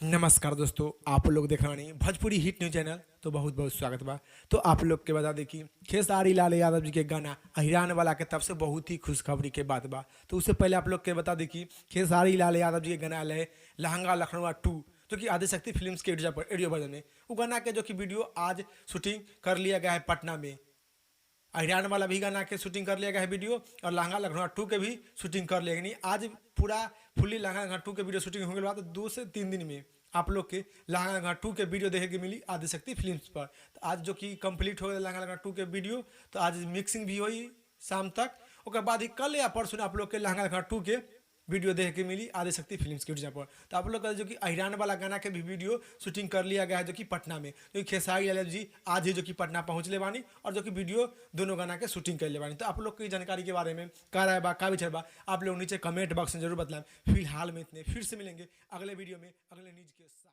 नमस्कार दोस्तों, आप लोग देख रहे हैं भोजपुरी हिट न्यूज चैनल। तो बहुत बहुत स्वागत बा। तो आप लोग के बता दें कि खेसारी लाल यादव जी के गाना अहिरान वाला के तरफ से बहुत ही खुशखबरी के बात बा। तो उससे पहले आप लोग के बता दें कि खेसारी लाल यादव जी के गाना है लहंगा लखनऊ 2, जो कि आदिशक्ति फिल्म्स के ऑडियो वर्जन में। वो गाना के जो कि वीडियो आज शूटिंग कर लिया गया है पटना में। अहिरान वाला भी गाना के शूटिंग कर लिया गया है वीडियो, और लहंगा लखनऊ 2 के भी शूटिंग कर लिया गया। नहीं, आज पूरा फुल्ली लहंगा लखनऊ 2 के वीडियो शूटिंग होने के बाद 2 से 3 दिन में आप लोग के लहंगा लखनऊ 2 के वीडियो देखे के मिली आदिशक्ति फिल्म्स पर। तो आज जो कि कंप्लीट हो गया लहंगा लखनऊ 2 के वीडियो, तो आज मिक्सिंग भी हुई शाम तक। उसके बाद ही कल या परसों आप लोग के लहंगा लखनऊ 2 के वीडियो देख के मिली आदिशक्ति फिल्म्स के पर। तो आप लोग का जो कि अहिरान वाला गाना के भी वीडियो शूटिंग कर लिया गया है जो कि पटना में। जो कि खेसारी लाल जी आज ही जो कि पटना पहुंचले बानी, और जो कि वीडियो दोनों गाना के शूटिंग कर ले बानी। तो आप लोग की जानकारी के बारे में का राय बा, का विचार बा, आप लोग नीचे कमेंट बॉक्स में जरूर बताएं। फिलहाल में इतने, फिर से मिलेंगे अगले वीडियो में अगले न्यूज के साथ।